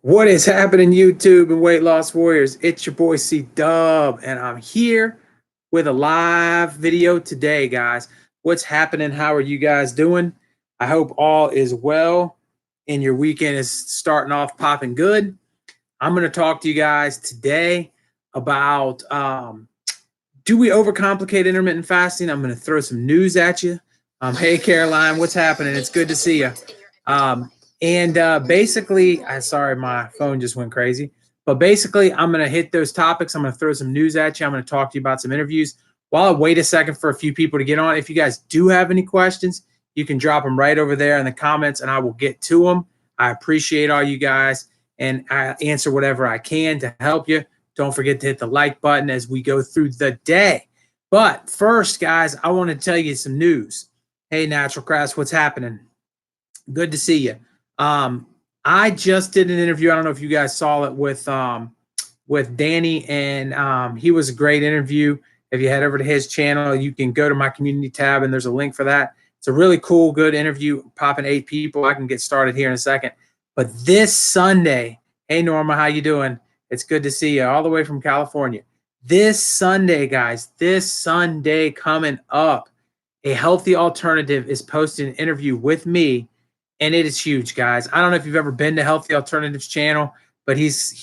What is happening, YouTube and weight loss warriors? It's your boy C Dub, and I'm here with a live video today, guys. What's happening? How are you guys doing? I hope all is well and your weekend is starting off popping good. I'm going to talk to you guys today about do we overcomplicate intermittent fasting? I'm going to throw some news at you. Hey, Caroline, what's happening? It's good to see you. Basically, sorry, my phone just went crazy. But basically, I'm going to hit those topics. I'm going to throw some news at you. I'm going to talk to you about some interviews. While I wait a second for a few people to get on, if you guys do have any questions, you can drop them right over there in the comments, and I will get to them. I appreciate all you guys, and I answer whatever I can to help you. Don't forget to hit the like button as we go through the day. But first, guys, I want to tell you some news. Hey, Natural Crafts, what's happening? Good to see you. I just did an interview. I don't know if you guys saw it with Danny, and he was a great interview. If you head over to his channel, you can go to my community tab, and there's a link for that. It's a really cool, good interview, popping 8 people. I can get started here in a second. But this Sunday, hey, Norma, how you doing? It's good to see you all the way from California. This Sunday, guys, this Sunday coming up, A Healthy Alternative is posting an interview with me, and it is huge, guys. I don't know if you've ever been to Healthy Alternatives channel, but he's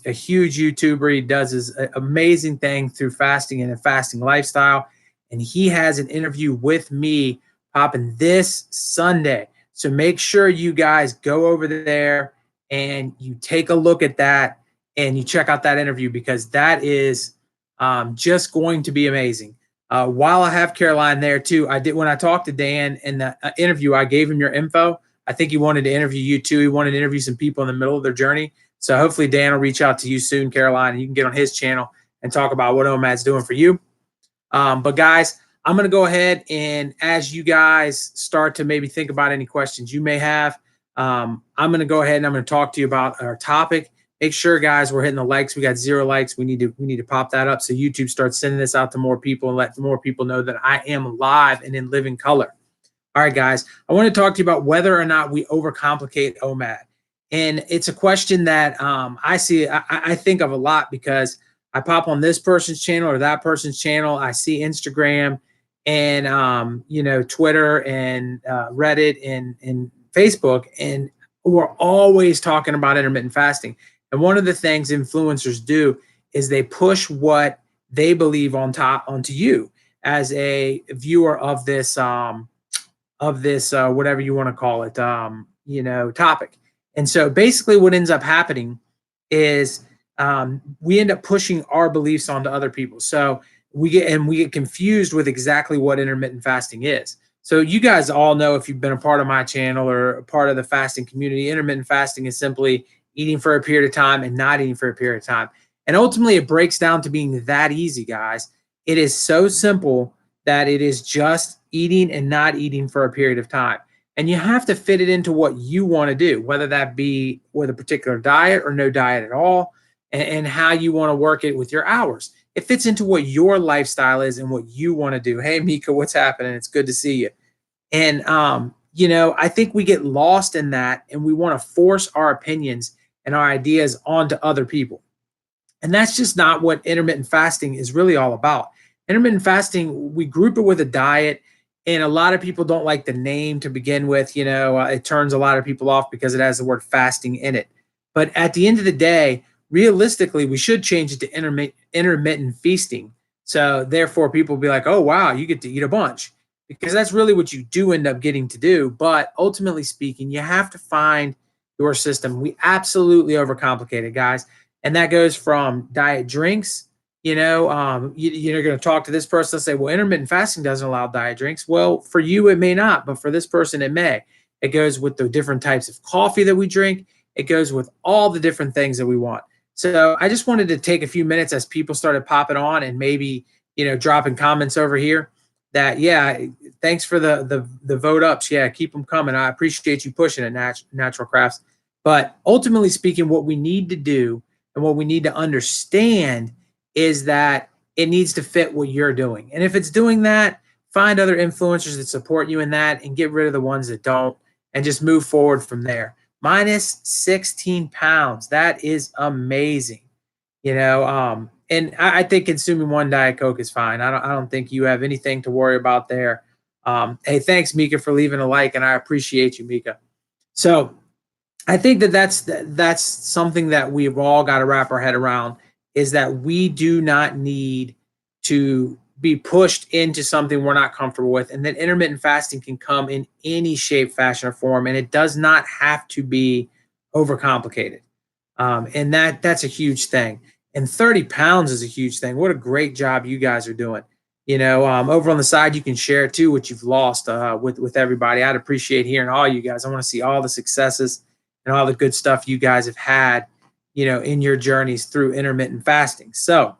a huge YouTuber. He does his amazing thing through fasting and a fasting lifestyle, and he has an interview with me popping this Sunday. So make sure you guys go over there and you take a look at that and you check out that interview, because that is just going to be amazing. While I have Caroline there too, when I talked to Dan in the interview, I gave him your info. I think he wanted to interview you too. He wanted to interview some people in the middle of their journey. So hopefully Dan will reach out to you soon, Caroline, and you can get on his channel and talk about what OMAD's doing for you. But guys, I'm going to go ahead, and as you guys start to maybe think about any questions you may have, I'm going to go ahead and I'm going to talk to you about our topic. Make sure, guys, we're hitting the likes. We got 0 likes. We need to pop that up so YouTube starts sending this out to more people and let more people know that I am live and in living color. All right, guys, I want to talk to you about whether or not we overcomplicate OMAD. And it's a question that I think of a lot, because I pop on this person's channel or that person's channel. I see Instagram and, Twitter and Reddit and Facebook, and we're always talking about intermittent fasting. And one of the things influencers do is they push what they believe onto you as a viewer of this whatever you want to call it, topic. And so basically what ends up happening is we end up pushing our beliefs onto other people. So we get confused with exactly what intermittent fasting is. So you guys all know, if you've been a part of my channel or a part of the fasting community, intermittent fasting is simply eating for a period of time and not eating for a period of time. And ultimately it breaks down to being that easy, guys. It is so simple that it is just eating and not eating for a period of time. And you have to fit it into what you want to do, whether that be with a particular diet or no diet at all, and how you want to work it with your hours. It fits into what your lifestyle is and what you want to do. Hey, Mika, what's happening? It's good to see you. And, I think we get lost in that, and we want to force our opinions and our ideas onto other people. And that's just not what intermittent fasting is really all about. Intermittent fasting, we group it with a diet, and a lot of people don't like the name to begin with. It turns a lot of people off because it has the word fasting in it. But at the end of the day, realistically, we should change it to intermittent feasting. So therefore, people will be like, oh, wow, you get to eat a bunch, because that's really what you do end up getting to do. But ultimately speaking, you have to find your system. We absolutely overcomplicate it, guys. And that goes from diet drinks. You're going to talk to this person and say, well, intermittent fasting doesn't allow diet drinks. Well, for you, it may not, but for this person, it may. It goes with the different types of coffee that we drink. It goes with all the different things that we want. So I just wanted to take a few minutes as people started popping on and maybe, dropping comments over here that, yeah, thanks for the vote ups. Yeah, keep them coming. I appreciate you pushing it, Natural Crafts. But ultimately speaking, what we need to do and what we need to understand is that it needs to fit what you're doing. And if it's doing that, find other influencers that support you in that and get rid of the ones that don't, and just move forward from there. minus 16 pounds. That is amazing. You know, and I think consuming one Diet Coke is fine. I don't think you have anything to worry about there. Hey, thanks, Mika, for leaving a like, and I appreciate you, Mika. So I think that's something that we've all got to wrap our head around, is that we do not need to be pushed into something we're not comfortable with, and that intermittent fasting can come in any shape, fashion, or form, and it does not have to be overcomplicated. And that's a huge thing. And 30 pounds is a huge thing. What a great job you guys are doing. You know, over on the side, you can share too what you've lost with everybody. I'd appreciate hearing all you guys. I want to see all the successes and all the good stuff you guys have had, you know, in your journeys through intermittent fasting. So,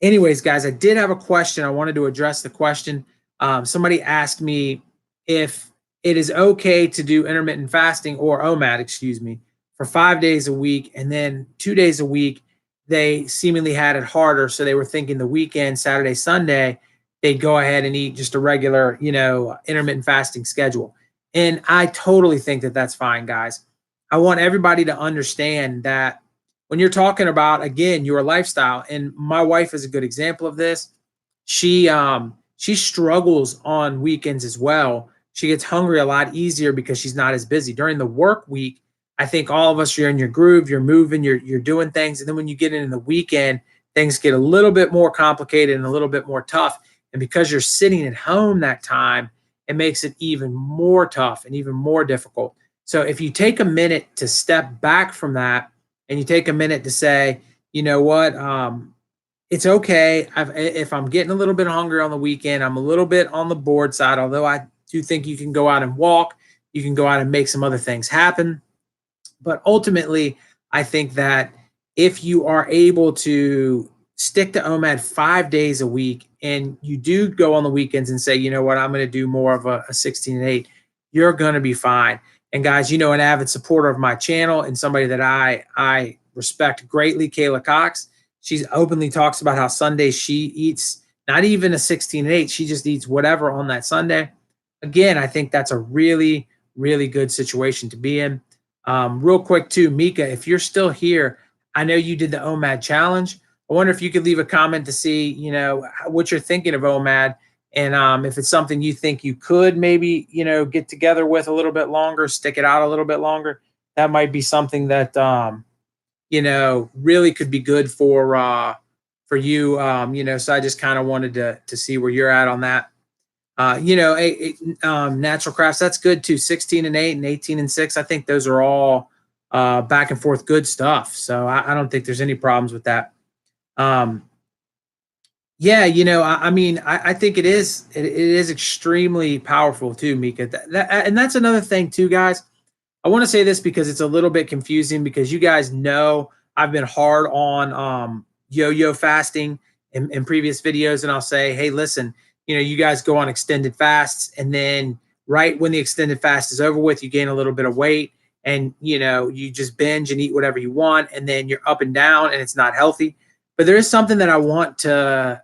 anyways, guys, I did have a question. I wanted to address the question. Somebody asked me if it is okay to do intermittent fasting, or OMAD, excuse me, for 5 days a week, and then 2 days a week they seemingly had it harder. So they were thinking the weekend, Saturday, Sunday, they'd go ahead and eat just a regular, you know, intermittent fasting schedule. And I totally think that that's fine, guys. I want everybody to understand that when you're talking about, again, your lifestyle, and my wife is a good example of this. She struggles on weekends as well. She gets hungry a lot easier because she's not as busy during the work week. I think all of us, you're in your groove, you're moving, you're doing things, and then when you get into the weekend, things get a little bit more complicated and a little bit more tough. And because you're sitting at home that time, it makes it even more tough and even more difficult. So if you take a minute to step back from that, and you take a minute to say, you know what, it's okay if I'm getting a little bit hungry on the weekend, I'm a little bit on the board side, although I do think you can go out and walk, you can go out and make some other things happen. But ultimately, I think that if you are able to stick to OMAD 5 days a week, and you do go on the weekends and say, you know what, I'm going to do more of a 16 and 8, you're going to be fine. And guys, you know, an avid supporter of my channel and somebody that I respect greatly, Kayla Cox, she openly talks about how Sunday she eats not even a 16 and 8, she just eats whatever on that Sunday. Again, I think that's a really, really good situation to be in. Real quick too, Mika, if you're still here, I know you did the OMAD challenge. I wonder if you could leave a comment to see, you know, what you're thinking of OMAD, and if it's something you think you could maybe, you know, get together with a little bit longer, stick it out a little bit longer. That might be something that you know, really could be good for you. You know, so I just kind of wanted to see where you're at on that. You know, Natural Crafts, that's good too. 16 and 8 and 18 and 6. I think those are all back and forth good stuff. So I don't think there's any problems with that. Yeah, you know, I mean, I think it is extremely powerful too, Mika. And that's another thing too, guys. I want to say this because it's a little bit confusing, because you guys know I've been hard on yo-yo fasting in previous videos, and I'll say, hey, listen, you know, you guys go on extended fasts, and then right when the extended fast is over with, you gain a little bit of weight, and you know, you just binge and eat whatever you want, and then you're up and down, and it's not healthy. But there is something that I want to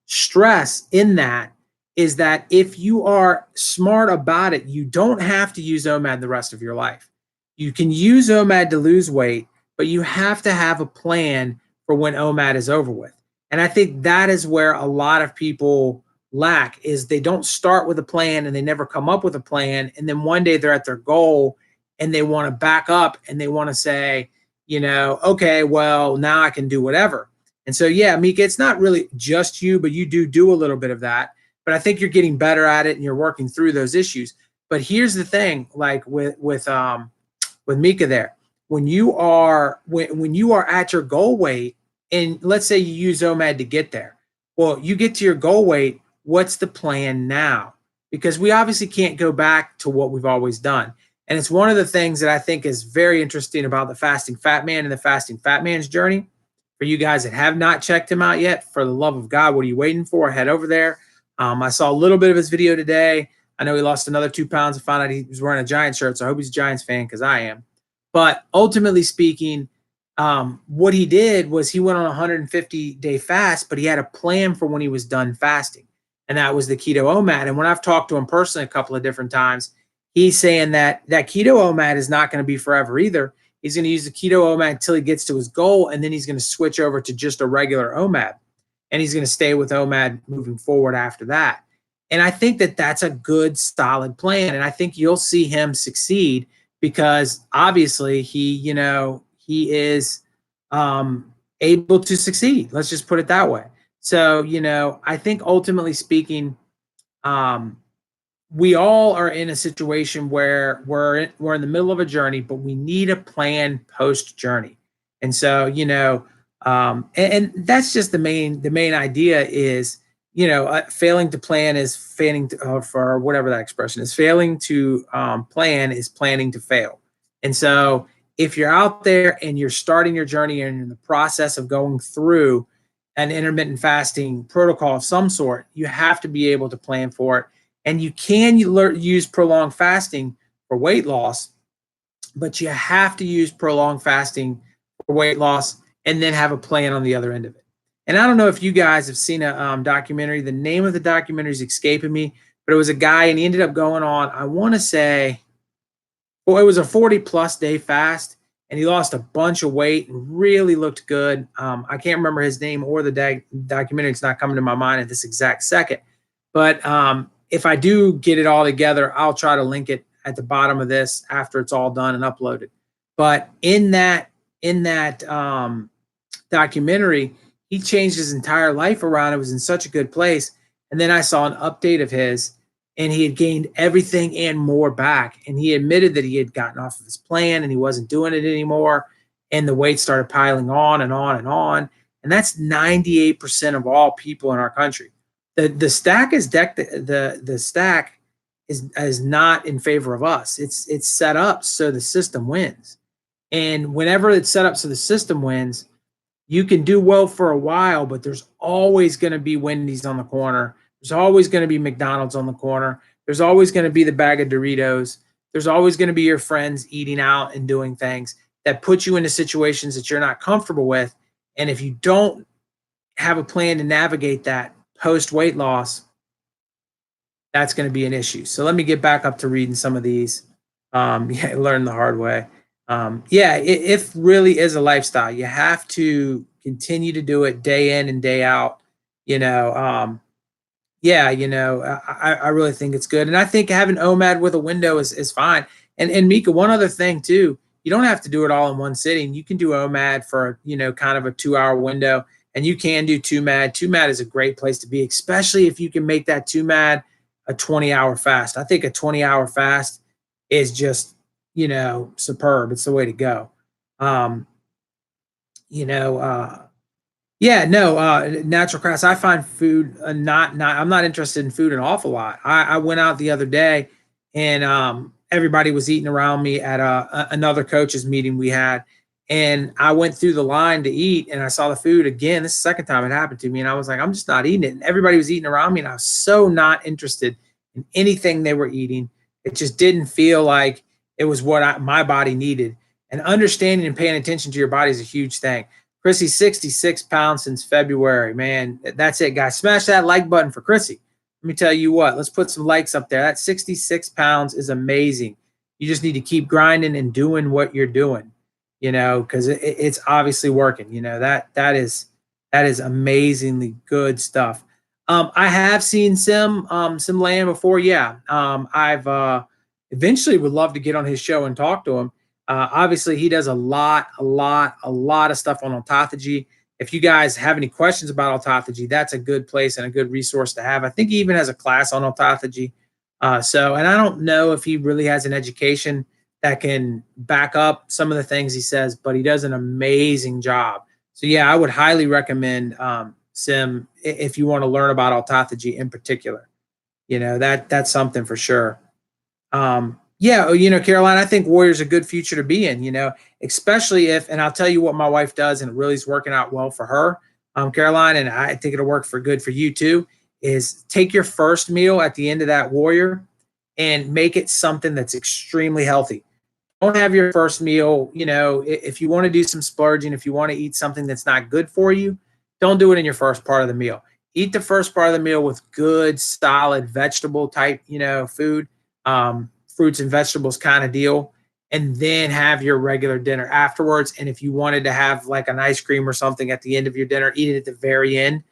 stress in that, is that if you are smart about it, you don't have to use OMAD the rest of your life. You can use OMAD to lose weight, but you have to have a plan for when OMAD is over with. And I think that is where a lot of people lack, is they don't start with a plan and they never come up with a plan. And then one day they're at their goal and they want to back up and they want to say, you know, okay, well, now I can do whatever. And so, yeah, Mika, it's not really just you, but you do a little bit of that. But I think you're getting better at it and you're working through those issues. But here's the thing, like with Mika there, when you are at your goal weight, and let's say you use OMAD to get there, well, you get to your goal weight, what's the plan now? Because we obviously can't go back to what we've always done. And it's one of the things that I think is very interesting about the Fasting Fat Man and the Fasting Fat Man's journey. For you guys that have not checked him out yet, for the love of God, what are you waiting for? Head over there. I saw a little bit of his video today. I know he lost another 2 pounds. I found out he was wearing a Giants shirt, so I hope he's a Giants fan, because I am. But ultimately speaking, what he did was he went on a 150-day fast, but he had a plan for when he was done fasting, and that was the keto OMAD. And when I've talked to him personally a couple of different times, he's saying that that keto OMAD is not going to be forever either. He's going to use the keto OMAD until he gets to his goal, and then he's going to switch over to just a regular OMAD, and he's going to stay with OMAD moving forward after that. And I think that that's a good, solid plan, and I think you'll see him succeed because obviously he is able to succeed. Let's just put it that way. So I think ultimately speaking, um, we all are in a situation where we're in the middle of a journey, but we need a plan post journey. And so, and that's just the main idea is, failing to plan is failing to, for whatever that expression is, failing to plan is planning to fail. And so, if you're out there and you're starting your journey and you're in the process of going through an intermittent fasting protocol of some sort, you have to be able to plan for it. And you can use prolonged fasting for weight loss, but you have to use prolonged fasting for weight loss and then have a plan on the other end of it. And I don't know if you guys have seen a documentary. The name of the documentary is escaping me, but it was a guy and he ended up going on, I want to say, well, it was a 40+ day fast, and he lost a bunch of weight and really looked good. I can't remember his name or the documentary. It's not coming to my mind at this exact second. But if I do get it all together, I'll try to link it at the bottom of this after it's all done and uploaded. But in that documentary, he changed his entire life around. It was in such a good place. And then I saw an update of his, and he had gained everything and more back. And he admitted that he had gotten off of his plan and he wasn't doing it anymore. And the weight started piling on and on and on. And that's 98% of all people in our country. The stack is not in favor of us. It's set up so the system wins. And whenever it's set up so the system wins, you can do well for a while, but there's always going to be Wendy's on the corner. There's always going to be McDonald's on the corner. There's always going to be the bag of Doritos. There's always going to be your friends eating out and doing things that put you into situations that you're not comfortable with. And if you don't have a plan to navigate that post weight loss, that's going to be an issue. So let me get back up to reading some of these. Learn the hard way. It really is a lifestyle. You have to continue to do it day in and day out. I really think it's good. And I think having OMAD with a window is fine. And Mika, one other thing too, you don't have to do it all in one sitting. You can do OMAD for, kind of a 2-hour window, and you can do 2MAD. 2MAD is a great place to be, especially if you can make that 2MAD a 20-hour fast. I think a 20-hour fast is just, superb. It's the way to go. Natural crafts. I find food I'm not interested in food an awful lot. I went out the other day and everybody was eating around me at another coach's meeting we had. And I went through the line to eat and I saw the food again. This is the second time it happened to me. And I was like, I'm just not eating it. And everybody was eating around me and I was so not interested in anything they were eating. It just didn't feel like it was what my body needed. And understanding and paying attention to your body is a huge thing. Chrissy, 66 pounds since February. Man, that's it, guys. Smash that like button for Chrissy. Let me tell you what. Let's put some likes up there. That 66 pounds is amazing. You just need to keep grinding and doing what you're doing, because it's obviously working. That is amazingly good stuff. I have seen Sim Land before. Yeah. I've eventually would love to get on his show and talk to him. Obviously, he does a lot of stuff on autophagy. If you guys have any questions about autophagy, that's a good place and a good resource to have. I think he even has a class on autophagy. And I don't know if he really has an education that can back up some of the things he says, but he does an amazing job. So yeah, I would highly recommend Sim if you want to learn about autophagy in particular. That's something for sure. Caroline, I think Warrior's a good future to be in, especially if, and I'll tell you what my wife does, and it really is working out well for her, Caroline, and I think it'll work good for you too, is take your first meal at the end of that Warrior and make it something that's extremely healthy. Don't have your first meal, if you want to do some splurging, if you want to eat something that's not good for you, don't do it in your first part of the meal. Eat the first part of the meal with good, solid vegetable type, food. fruits and vegetables kind of deal, and then have your regular dinner afterwards. And if you wanted to have like an ice cream or something at the end of your dinner, eat it at the very end,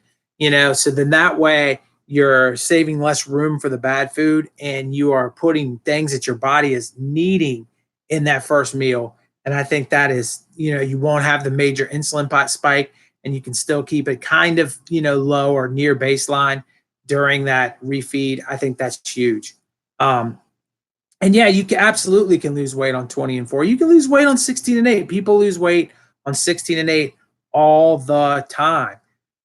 so then that way you're saving less room for the bad food and you are putting things that your body is needing in that first meal. And I think that is, you won't have the major insulin pot spike and you can still keep it kind of, low or near baseline during that refeed. I think that's huge. And yeah, you absolutely can lose weight on 20 and 4. You can lose weight on 16 and 8. People lose weight on 16 and 8 all the time.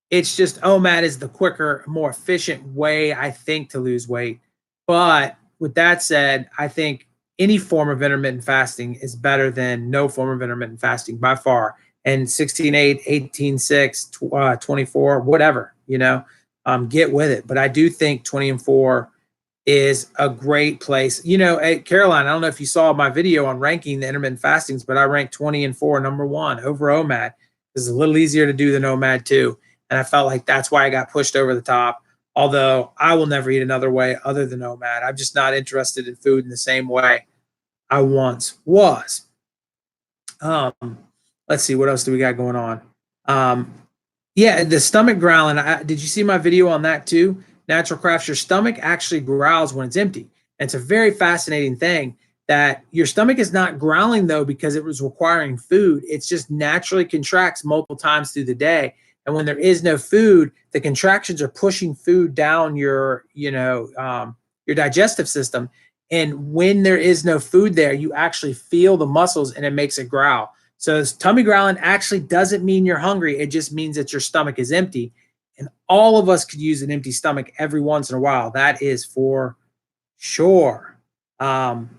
It's just OMAD is the quicker, more efficient way, I think, to lose weight. But with that said, I think any form of intermittent fasting is better than no form of intermittent fasting by far. And 16-8, 18-6, 24, whatever, get with it. But I do think 20 and 4 is a great place. Hey, Caroline, I don't know if you saw my video on ranking the intermittent fastings, but I ranked 20 and 4 number 1 over OMAD. It's a little easier to do than OMAD 2. And I felt like that's why I got pushed over the top. Although I will never eat another way other than OMAD. I'm just not interested in food in the same way I once was. Let's see, what else do we got going on? Yeah, the stomach growling. Did you see my video on that too? Natural Crafts, your stomach actually growls when it's empty. And it's a very fascinating thing that your stomach is not growling though because it was requiring food. It's just naturally contracts multiple times through the day. And when there is no food, the contractions are pushing food down your digestive system. And when there is no food there, you actually feel the muscles and it makes it growl. So tummy growling actually doesn't mean you're hungry. It just means that your stomach is empty. And all of us could use an empty stomach every once in a while. That is for sure. And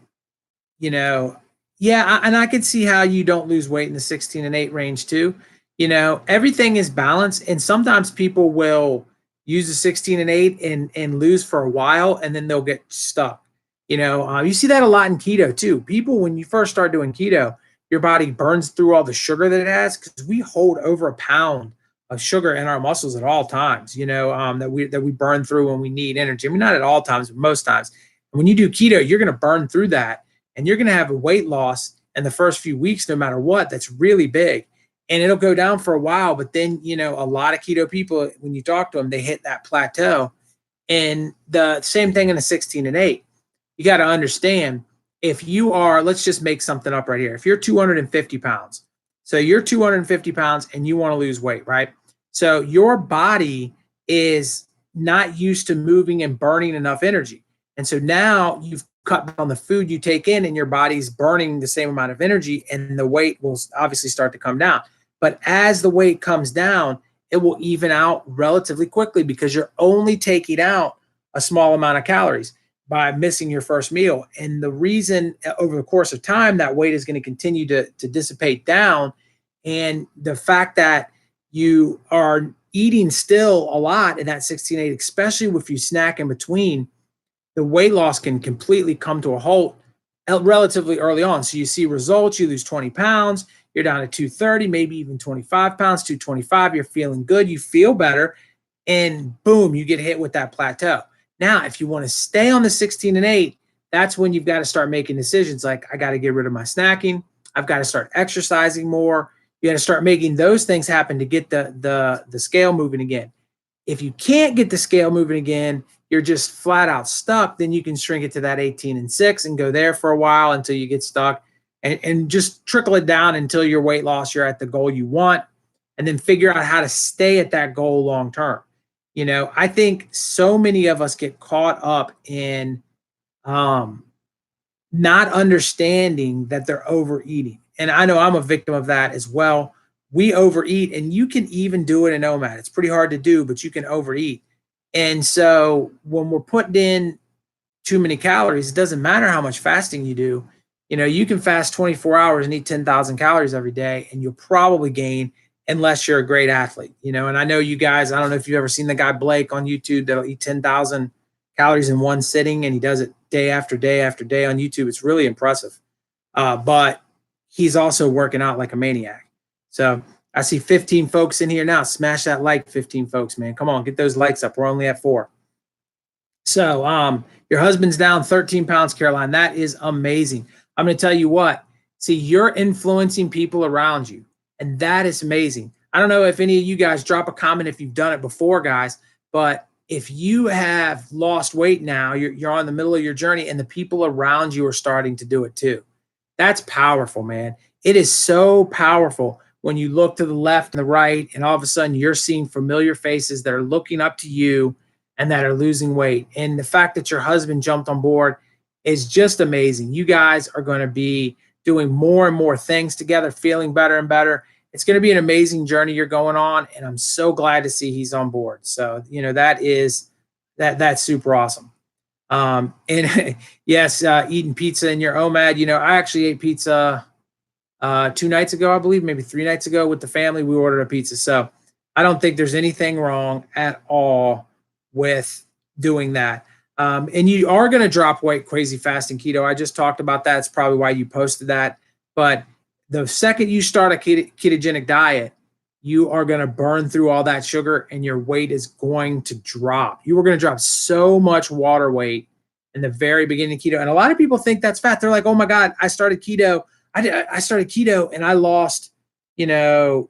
I could see how you don't lose weight in the 16 and 8 range too. Everything is balanced. And sometimes people will use the 16 and 8 and lose for a while, and then they'll get stuck. You see that a lot in keto too. People, when you first start doing keto, your body burns through all the sugar that it has because we hold over a pound of sugar in our muscles at all times, that we burn through when we need energy. I mean, not at all times, but most times. And when you do keto, you're going to burn through that and you're going to have a weight loss in the first few weeks, no matter what. That's really big. And it'll go down for a while. But then, a lot of keto people, when you talk to them, they hit that plateau. And the same thing in the 16 and 8. You got to understand, if you are, let's just make something up right here. If you're 250 pounds, so you're 250 pounds and you want to lose weight, right? So your body is not used to moving and burning enough energy. And so now you've cut down on the food you take in and your body's burning the same amount of energy and the weight will obviously start to come down. But as the weight comes down, it will even out relatively quickly because you're only taking out a small amount of calories by missing your first meal. And the reason over the course of time that weight is going to continue to dissipate down, and the fact that you are eating still a lot in that 16-8, especially if you snack in between, the weight loss can completely come to a halt relatively early on. So you see results, you lose 20 pounds, you're down to 230, maybe even 25 pounds, 225, you're feeling good, you feel better, and boom, you get hit with that plateau. Now, if you want to stay on the 16 and 8, that's when you've got to start making decisions like, I got to get rid of my snacking. I've got to start exercising more. You got to start making those things happen to get the scale moving again. If you can't get the scale moving again, you're just flat out stuck, then you can shrink it to that 18 and 6 and go there for a while until you get stuck and just trickle it down until your weight loss, you're at the goal you want, and then figure out how to stay at that goal long term. I think so many of us get caught up in not understanding that they're overeating. And I know I'm a victim of that as well. We overeat, and you can even do it in OMAD. It's pretty hard to do, but you can overeat. And so when we're putting in too many calories, it doesn't matter how much fasting you do. You can fast 24 hours and eat 10,000 calories every day, and you'll probably gain, unless you're a great athlete, and I know you guys, I don't know if you've ever seen the guy Blake on YouTube that'll eat 10,000 calories in one sitting, and he does it day after day after day on YouTube. It's really impressive. But he's also working out like a maniac. So I see 15 folks in here now. Smash that like, 15 folks, man. Come on, get those likes up. We're only at 4. So your husband's down 13 pounds, Caroline. That is amazing. I'm going to tell you what. See, you're influencing people around you, and that is amazing. I don't know if any of you guys drop a comment if you've done it before, guys, but if you have lost weight now, you're on the middle of your journey, and the people around you are starting to do it too. That's powerful, man. It is so powerful when you look to the left and the right, and all of a sudden you're seeing familiar faces that are looking up to you and that are losing weight. And the fact that your husband jumped on board is just amazing. You guys are going to be doing more and more things together, feeling better and better. It's going to be an amazing journey you're going on, and I'm so glad to see he's on board. So, that's super awesome. And yes, eating pizza in your OMAD. I actually ate pizza 2 nights ago, I believe, maybe 3 nights ago with the family. We ordered a pizza. So I don't think there's anything wrong at all with doing that. And you are going to drop weight crazy fast in keto. I just talked about that. It's probably why you posted that. But the second you start a ketogenic diet, you are going to burn through all that sugar and your weight is going to drop. You are going to drop so much water weight in the very beginning of keto. And a lot of people think that's fat. They're like, oh my God, I started keto. I started keto and I lost, 30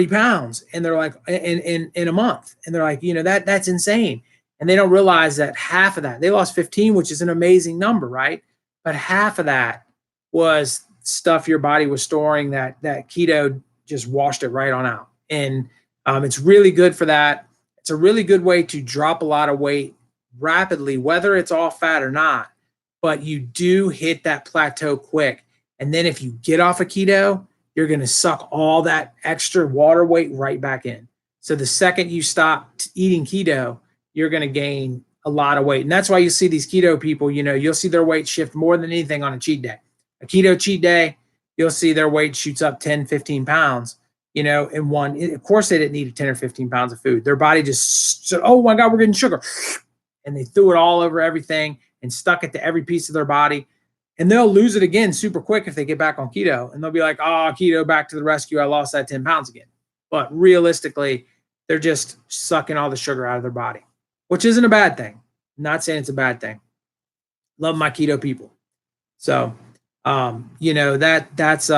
pounds. And they're like, in a month. And they're like, that's insane. And they don't realize that half of that, they lost 15, which is an amazing number, right? But half of that was stuff your body was storing that keto just washed it right on out. And it's really good for that. It's a really good way to drop a lot of weight rapidly, whether it's all fat or not. But you do hit that plateau quick. And then if you get off of keto, you're going to suck all that extra water weight right back in. So the second you stop eating keto, you're going to gain a lot of weight. And that's why you see these keto people, you'll see their weight shift more than anything on a cheat day. A keto cheat day, you'll see their weight shoots up 10, 15 pounds, in one. Of course, they didn't need 10 or 15 pounds of food. Their body just said, oh my God, we're getting sugar. And they threw it all over everything and stuck it to every piece of their body. And they'll lose it again super quick if they get back on keto. And they'll be like, oh, keto, back to the rescue. I lost that 10 pounds again. But realistically, they're just sucking all the sugar out of their body, which isn't a bad thing. I'm not saying it's a bad thing. Love my keto people. So, that's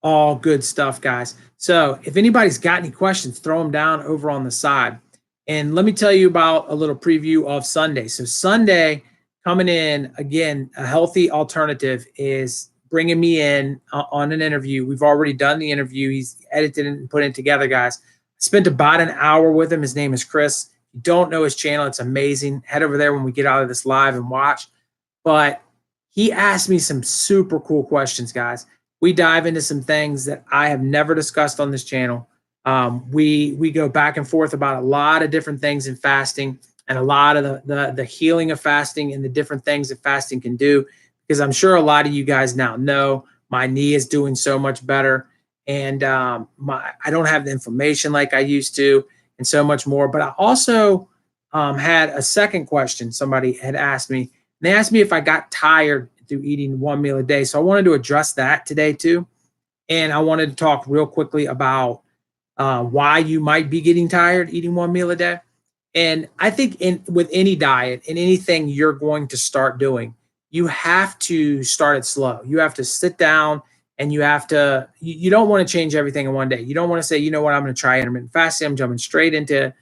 all good stuff, guys. So if anybody's got any questions, throw them down over on the side. And let me tell you about a little preview of Sunday. So Sunday, coming in, again, a healthy alternative is bringing me in on an interview. We've already done the interview. He's edited and put it together, guys. I spent about an hour with him. His name is Chris. If you don't know his channel, it's amazing. Head over there when we get out of this live and watch. But he asked me some super cool questions, guys. We dive into some things that I have never discussed on this channel. We go back and forth about a lot of different things in fasting and a lot of the healing of fasting and the different things that fasting can do, because I'm sure a lot of you guys now know my knee is doing so much better, and I don't have the inflammation like I used to, and so much more. But I also had a second question somebody had asked me. They asked me if I got tired through eating one meal a day. So I wanted to address that today too. And I wanted to talk real quickly about why you might be getting tired eating one meal a day. And I think with any diet and anything you're going to start doing, you have to start it slow. You have to sit down and you don't want to change everything in one day. You don't want to say, you know what, I'm going to try intermittent fasting. I'm jumping straight into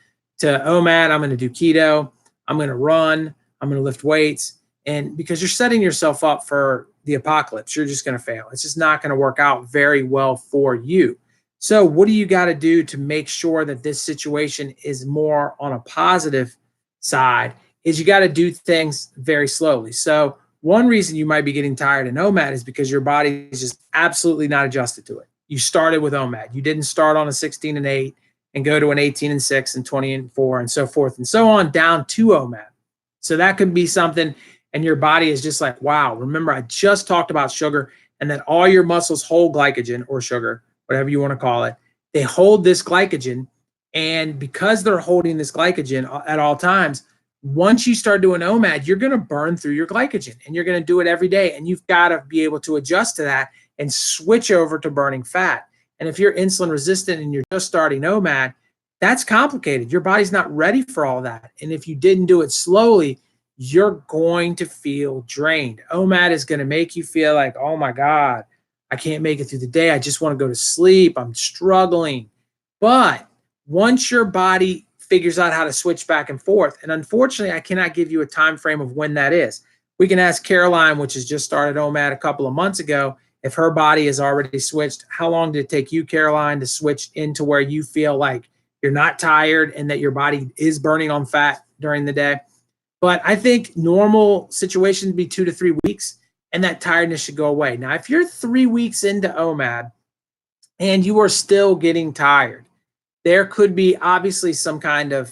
OMAD. I'm going to do keto. I'm going to run. I'm going to lift weights. And because you're setting yourself up for the apocalypse, you're just going to fail. It's just not going to work out very well for you. So what do you got to do to make sure that this situation is more on a positive side is you got to do things very slowly. So one reason you might be getting tired in OMAD is because your body is just absolutely not adjusted to it. You started with OMAD. You didn't start on a 16 and 8 and go to an 18 and 6 and 20 and 4 and so forth and so on down to OMAD. So that could be something. And your body is just like, wow, remember I just talked about sugar and that all your muscles hold glycogen or sugar, whatever you want to call it. They hold this glycogen. And because they're holding this glycogen at all times, once you start doing OMAD, you're going to burn through your glycogen and you're going to do it every day. And you've got to be able to adjust to that and switch over to burning fat. And if you're insulin resistant and you're just starting OMAD, That's complicated. Your body's not ready for all that. And if you didn't do it slowly, you're going to feel drained. OMAD is going to make you feel like, oh my God, I can't make it through the day. I just want to go to sleep. I'm struggling. But once your body figures out how to switch back and forth, and unfortunately, I cannot give you a time frame of when that is. We can ask Caroline, which has just started OMAD a couple of months ago, if her body has already switched. How long did it take you, Caroline, to switch into where you feel like you're not tired and that your body is burning on fat during the day? But I think normal situation would be 2 to 3 weeks, and that tiredness should go away. Now, if you're 3 weeks into OMAD and you are still getting tired, there could be obviously some kind of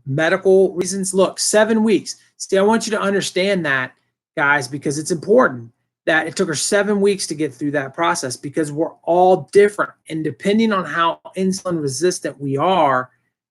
medical reasons. Look, 7 weeks. See, I want you to understand that, guys, because it's important that it took her 7 weeks to get through that process, because we're all different. And depending on how insulin resistant we are,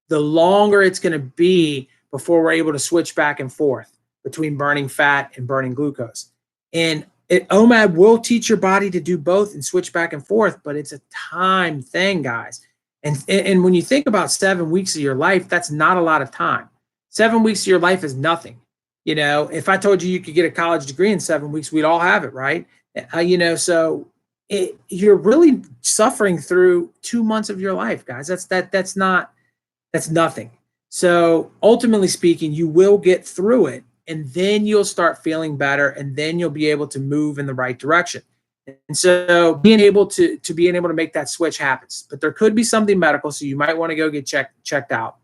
the longer it's going to be before we're able to switch back and forth between burning fat and burning glucose. And OMAD will teach your body to do both and switch back and forth, but it's a time thing, guys. And when you think about 7 weeks of your life, that's not a lot of time. 7 weeks of your life is nothing. You know, if I told you could get a college degree in 7 weeks, we'd all have it, right? So you're really suffering through 2 months of your life, guys. That's nothing. So ultimately speaking, you will get through it, and then you'll start feeling better, and then you'll be able to move in the right direction. And so being able to make that switch happens. But there could be something medical, so you might want to go get checked out.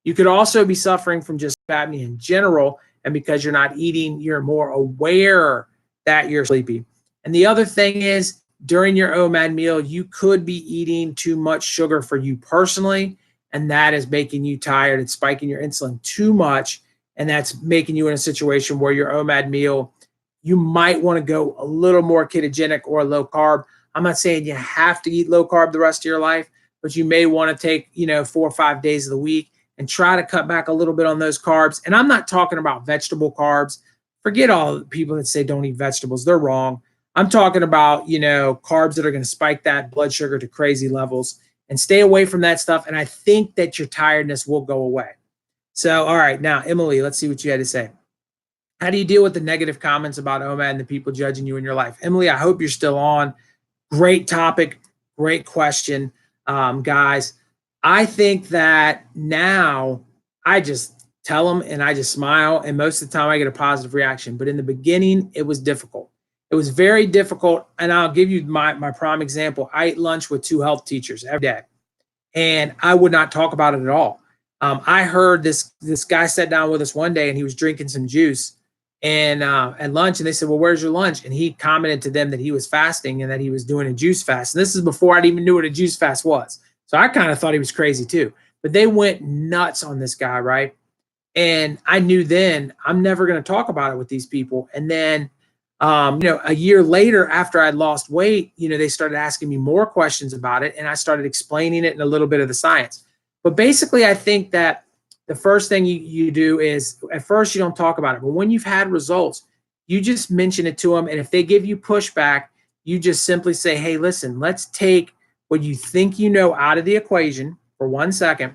You could also be suffering from just apnea in general, and because you're not eating, you're more aware that you're sleepy. And the other thing is, during your OMAD meal, you could be eating too much sugar for you personally, and that is making you tired. It's spiking your insulin too much, and that's making you in a situation where your OMAD meal, you might want to go a little more ketogenic or low carb. I'm not saying you have to eat low carb the rest of your life, but you may want to take, 4 or 5 days of the week and try to cut back a little bit on those carbs. And I'm not talking about vegetable carbs. Forget all the people that say don't eat vegetables. They're wrong. I'm talking about, carbs that are going to spike that blood sugar to crazy levels, and stay away from that stuff. And I think that your tiredness will go away. So, all right, now, Emily, let's see what you had to say. How do you deal with the negative comments about OMAD and the people judging you in your life? Emily, I hope you're still on. Great topic, great question, guys. I think that now I just tell them and I just smile, and most of the time I get a positive reaction. But in the beginning, it was difficult. It was very difficult, and I'll give you my prime example. I ate lunch with 2 health teachers every day, and I would not talk about it at all. I heard this guy sat down with us one day, and he was drinking some juice and at lunch, and they said, well, where's your lunch? And he commented to them that he was fasting and that he was doing a juice fast. And this is before I even knew what a juice fast was. So I kind of thought he was crazy too. But they went nuts on this guy, right? And I knew then I'm never going to talk about it with these people. And then, a year later, after I'd lost weight, they started asking me more questions about it, and I started explaining it in a little bit of the science. But basically, I think that the first thing you do is, at first you don't talk about it, but when you've had results, you just mention it to them. And if they give you pushback, you just simply say, hey, listen, let's take what you think you know out of the equation for 1 second.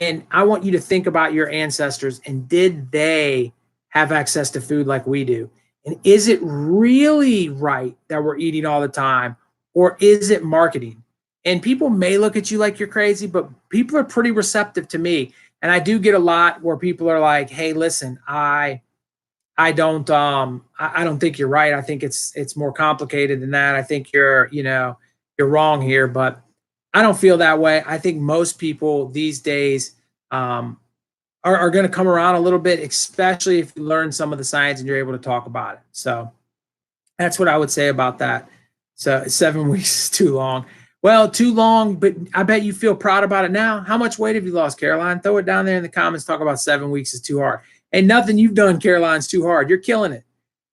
And I want you to think about your ancestors, and did they have access to food like we do? And is it really right that we're eating all the time, or is it marketing? And people may look at you like you're crazy, but people are pretty receptive to me. And I do get a lot where people are like, hey, listen, I don't think you're right. I think it's more complicated than that. I think you're wrong here, but I don't feel that way. I think most people these days are going to come around a little bit, especially if you learn some of the science and you're able to talk about it. So that's what I would say about that. So 7 weeks is too long. Well, too long, but I bet you feel proud about it now. How much weight have you lost, Caroline? Throw it down there in the comments. Talk about 7 weeks is too hard. And nothing you've done, Caroline's too hard. You're killing it,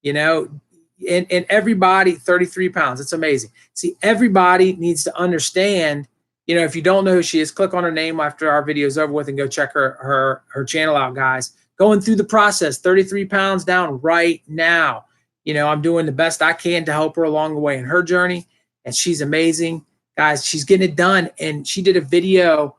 and everybody, 33 pounds. It's amazing. See, everybody needs to understand, if you don't know who she is, click on her name after our video is over with and go check her channel out, guys. Going through the process, 33 pounds down right now. I'm doing the best I can to help her along the way in her journey, and she's amazing. Guys, she's getting it done. And she did a video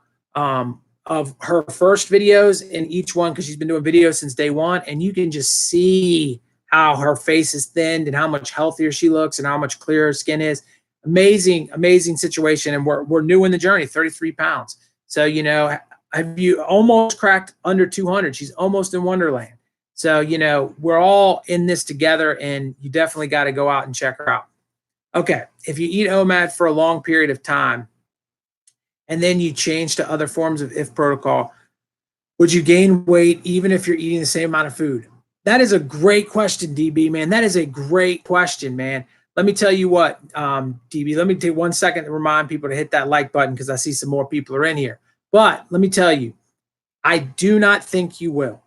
of her first videos in each one, because she's been doing videos since day one, and you can just see how her face is thinned and how much healthier she looks and how much clearer her skin is. Amazing, amazing situation. And we're new in the journey, 33 pounds. So, you know, have you almost cracked under 200? She's almost in Wonderland. So, you know, we're all in this together, and you definitely got to go out and check her out. Okay, if you eat OMAD for a long period of time and then you change to other forms of IF protocol, would you gain weight even if you're eating the same amount of food? That is a great question, DB, man. That is a great question, man. Let me tell you what, DB, let me take 1 second to remind people to hit that like button, because I see some more people are in here. But let me tell you, I do not think you will.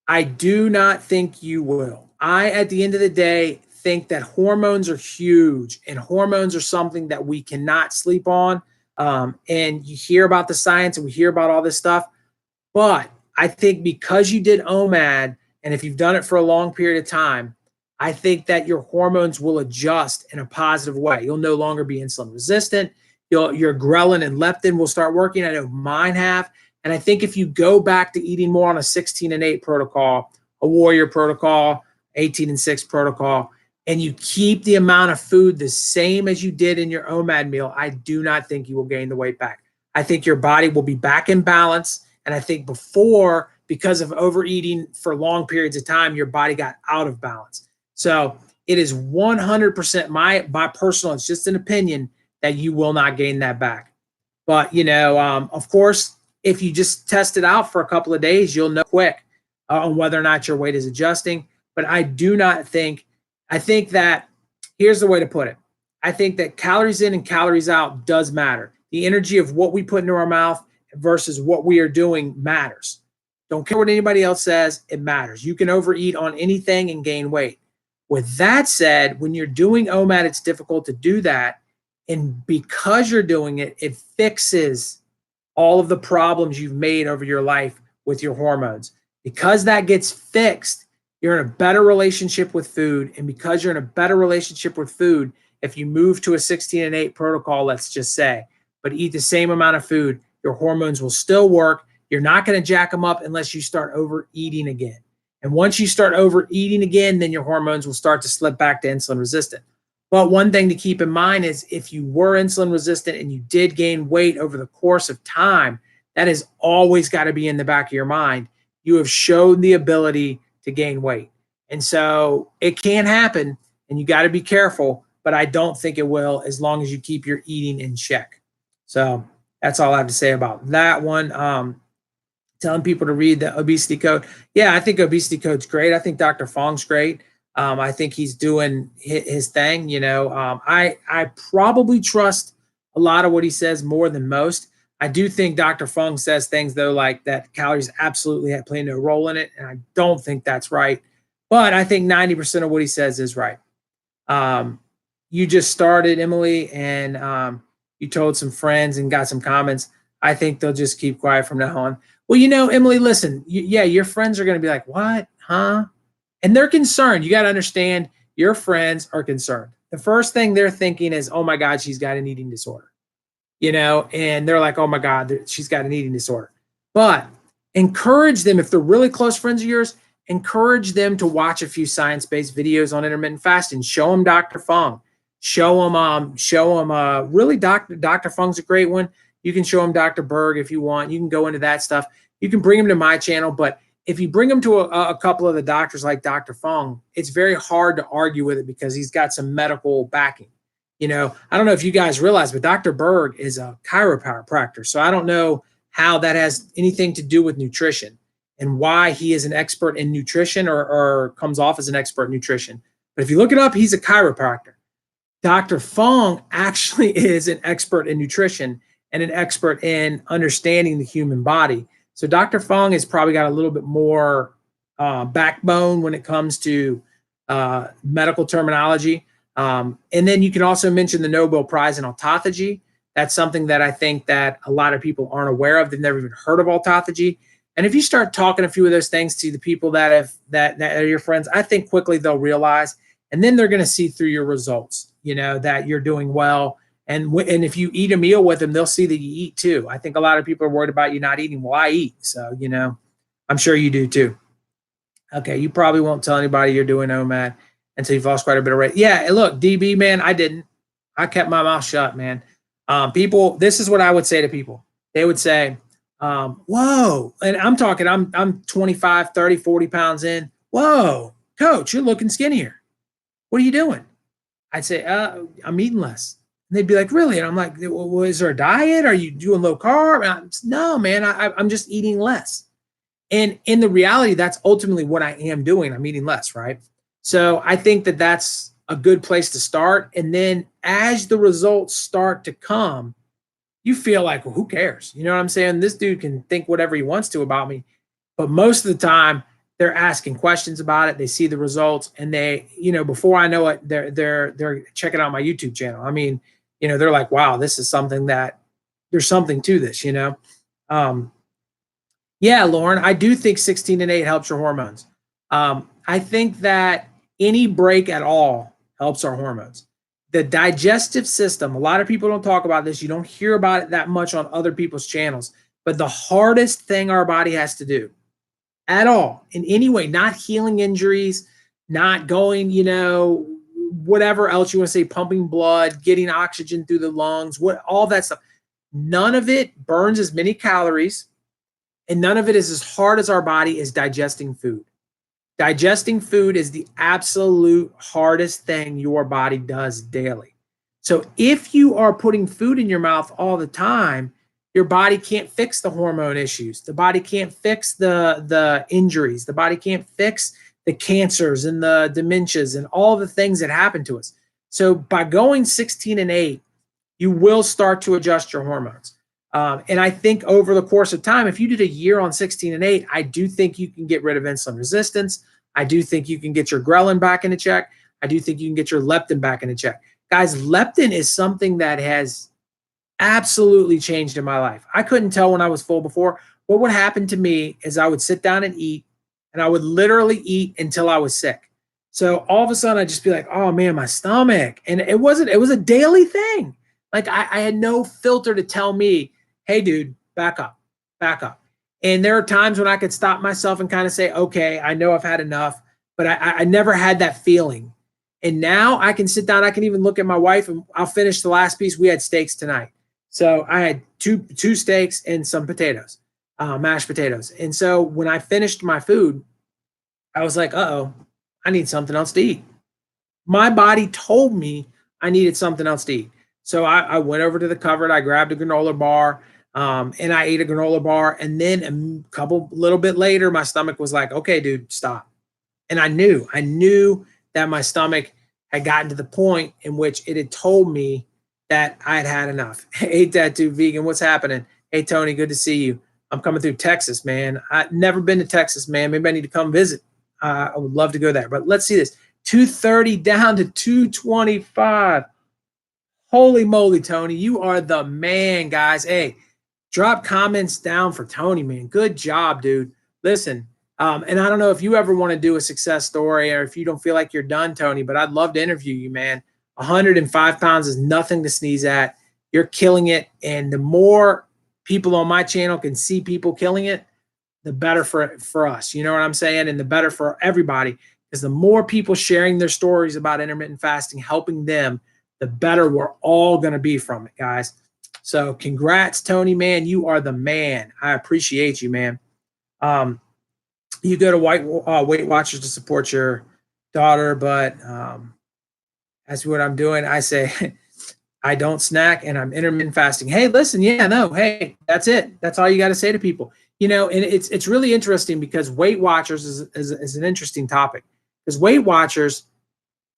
I do not think you will. At the end of the day, think that hormones are huge, and hormones are something that we cannot sleep on. And you hear about the science and we hear about all this stuff. But I think because you did OMAD, and if you've done it for a long period of time, I think that your hormones will adjust in a positive way. You'll no longer be insulin resistant. Your ghrelin and leptin will start working. I know mine have. And I think if you go back to eating more on a 16 and 8 protocol, a warrior protocol, 18 and 6 protocol, and you keep the amount of food the same as you did in your OMAD meal, I do not think you will gain the weight back. I think your body will be back in balance. And I think before, because of overeating for long periods of time, your body got out of balance. So it is 100% my personal, it's just an opinion, that you will not gain that back. But, you know, of course, if you just test it out for a couple of days, you'll know quick on whether or not your weight is adjusting. But I think that, here's the way to put it. I think that calories in and calories out does matter. The energy of what we put into our mouth versus what we are doing matters. Don't care what anybody else says, it matters. You can overeat on anything and gain weight. With that said, when you're doing OMAD, it's difficult to do that. And because you're doing it, it fixes all of the problems you've made over your life with your hormones. Because that gets fixed, you're in a better relationship with food. And because you're in a better relationship with food, if you move to a 16 and 8 protocol, let's just say, but eat the same amount of food, your hormones will still work. You're not going to jack them up unless you start overeating again. And once you start overeating again, then your hormones will start to slip back to insulin resistant. But one thing to keep in mind is if you were insulin resistant and you did gain weight over the course of time, that has always got to be in the back of your mind. You have showed the ability to gain weight. And so it can happen, and you got to be careful, but I don't think it will, as long as you keep your eating in check. So that's all I have to say about that one. Telling people to read the obesity code. Yeah, I think obesity code's great. I think Dr. Fong's great. I think he's doing his thing. You know, I probably trust a lot of what he says more than most. I do think Dr. Fong says things, though, like that calories absolutely play no role in it, and I don't think that's right. But I think 90% of what he says is right. You just started, Emily, and you told some friends and got some comments. I think they'll just keep quiet from now on. Well, you know, Emily, listen, your friends are going to be like, what? Huh? And they're concerned. You got to understand, your friends are concerned. The first thing they're thinking is, oh my God, she's got an eating disorder. You know, and they're like, oh my God, she's got an eating disorder. But encourage them, if they're really close friends of yours, encourage them to watch a few science-based videos on intermittent fasting. Show them Dr. Fong. Show them really Dr. Fong's a great one. You can show them Dr. Berg if you want. You can go into that stuff. You can bring them to my channel, but if you bring them to a couple of the doctors like Dr. Fong, it's very hard to argue with it because he's got some medical backing. You know, I don't know if you guys realize, but Dr. Berg is a chiropractor. So I don't know how that has anything to do with nutrition and why he is an expert in nutrition or comes off as an expert in nutrition. But if you look it up, he's a chiropractor. Dr. Fong actually is an expert in nutrition and an expert in understanding the human body. So Dr. Fong has probably got a little bit more backbone when it comes to medical terminology. And then you can also mention the Nobel Prize in autophagy. That's something that I think that a lot of people aren't aware of. They've never even heard of autophagy. And if you start talking a few of those things to the people that are your friends, I think quickly they'll realize, and then they're going to see through your results, you know, that you're doing well And if you eat a meal with them, they'll see that you eat too. I think a lot of people are worried about you not eating. Well, I eat. So, I'm sure you do too. Okay. You probably won't tell anybody you're doing OMAD until you've lost quite a bit of weight. Yeah. Look, DB, man, I didn't. I kept my mouth shut, man. People, this is what I would say to people. They would say, whoa. And I'm 25, 30, 40 pounds in. Whoa, coach, you're looking skinnier. What are you doing? I'd say, I'm eating less. And they'd be like, really? And I'm like, well, is there a diet? Are you doing low carb? No, man, I'm just eating less. And in the reality, that's ultimately what I am doing. I'm eating less, right? So I think that that's a good place to start. And then as the results start to come, you feel like, well, who cares? You know what I'm saying? This dude can think whatever he wants to about me. But most of the time, they're asking questions about it. They see the results, and they, before I know it, they're checking out my YouTube channel. I mean, they're like, wow, this is something that there's something to this, Yeah, Lauren, I do think 16 and 8 helps your hormones. I think that any break at all helps our hormones. The digestive system, a lot of people don't talk about this. You don't hear about it that much on other people's channels. But the hardest thing our body has to do at all, in any way, not healing injuries, not going, whatever else you want to say, pumping blood, getting oxygen through the lungs, all that stuff. None of it burns as many calories, and none of it is as hard as our body is digesting food. Digesting food is the absolute hardest thing your body does daily. So if you are putting food in your mouth all the time, your body can't fix the hormone issues. The body can't fix the injuries. The body can't fix the cancers and the dementias and all the things that happen to us. So by going 16 and 8, you will start to adjust your hormones. And I think over the course of time, if you did a year on 16 and 8, I do think you can get rid of insulin resistance. I do think you can get your ghrelin back into check. I do think you can get your leptin back into check. Guys, leptin is something that has absolutely changed in my life. I couldn't tell when I was full before. What would happen to me is I would sit down and eat, and I would literally eat until I was sick. So all of a sudden I'd just be like, oh man, my stomach. And it was a daily thing. Like I had no filter to tell me, hey dude, back up. And there are times when I could stop myself and kind of say, okay, I know I've had enough, but I never had that feeling. And now I can sit down, I can even look at my wife, and I'll finish the last piece. We had steaks tonight. So I had two steaks and some potatoes, mashed potatoes. And so when I finished my food, I was like, uh-oh, I need something else to eat. My body told me I needed something else to eat. So I went over to the cupboard, I grabbed a granola bar, and I ate a granola bar. And then little bit later, my stomach was like, okay, dude, stop. And I knew that my stomach had gotten to the point in which it had told me that I had enough. Hey, Tattoo Vegan, what's happening? Hey, Tony, good to see you. I'm coming through Texas, man. I've never been to Texas, man. Maybe I need to come visit. I would love to go there. But let's see this. 230 down to 225. Holy moly, Tony. You are the man, guys. Hey, drop comments down for Tony, man. Good job, dude. Listen, and I don't know if you ever want to do a success story or if you don't feel like you're done, Tony, but I'd love to interview you, man. 105 pounds is nothing to sneeze at. You're killing it. And the more people on my channel can see people killing it, the better for us. You know what I'm saying? And the better for everybody, because the more people sharing their stories about intermittent fasting, helping them, the better we're all going to be from it, guys. So congrats, Tony, man. You are the man. I appreciate you, man. You go to Weight Watchers to support your daughter, but that's what I'm doing. I say, I don't snack and I'm intermittent fasting. Hey, listen, hey, that's it. That's all you got to say to people. And it's really interesting because Weight Watchers is an interesting topic, because Weight Watchers,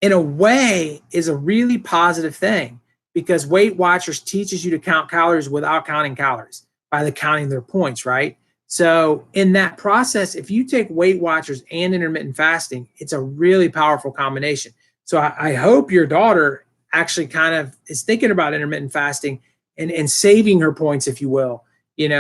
in a way, is a really positive thing, because Weight Watchers teaches you to count calories without counting calories by counting their points, right? So in that process, if you take Weight Watchers and intermittent fasting, it's a really powerful combination. So I hope your daughter actually kind of is thinking about intermittent fasting and saving her points, if you will,